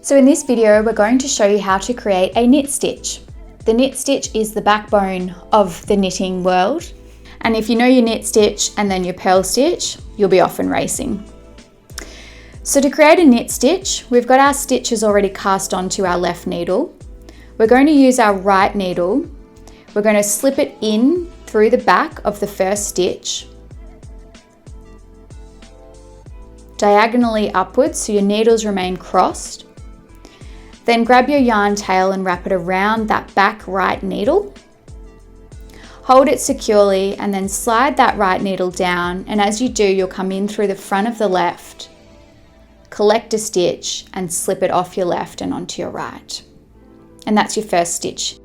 So in this video, we're going to show you how to create a knit stitch. The knit stitch is the backbone of the knitting world. And if you know your knit stitch and then your purl stitch, you'll be off and racing. So to create a knit stitch, we've got our stitches already cast onto our left needle. We're going to use our right needle. We're going to slip it in through the back of the first stitch, diagonally upwards so your needles remain crossed. Then grab your yarn tail and wrap it around that back right needle. Hold it securely and then slide that right needle down, and as you do, you'll come in through the front of the left, collect a stitch and slip it off your left and onto your right. And that's your first stitch.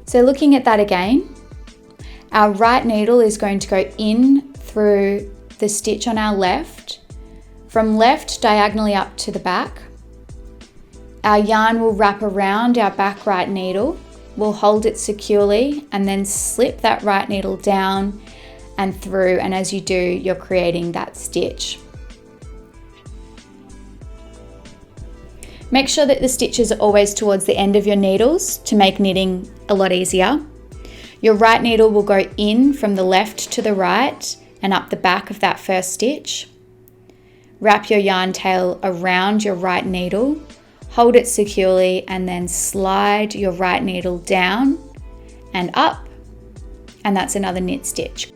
So looking at that again, our right needle is going to go in through the stitch on our left, from left diagonally up to the back. Our yarn will wrap around our back right needle. We'll hold it securely and then slip that right needle down and through, and as you do, you're creating that stitch. Make sure that the stitches are always towards the end of your needles to make knitting a lot easier. Your right needle will go in from the left to the right and up the back of that first stitch. Wrap your yarn tail around your right needle, hold it securely, and then slide your right needle down and up, and that's another knit stitch.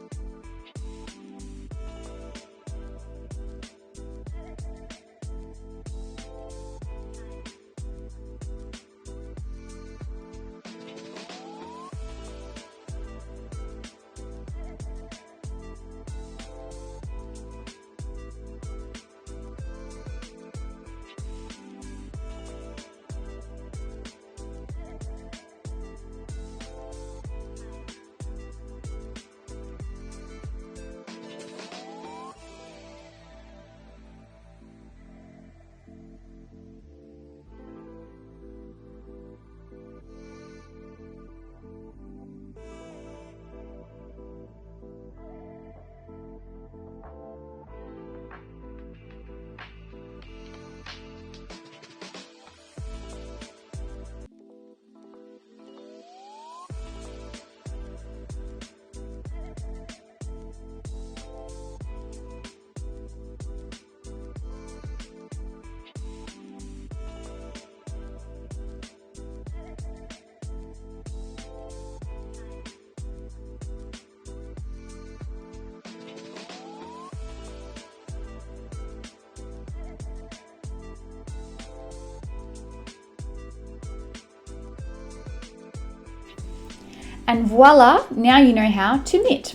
And voila, now you know how to knit.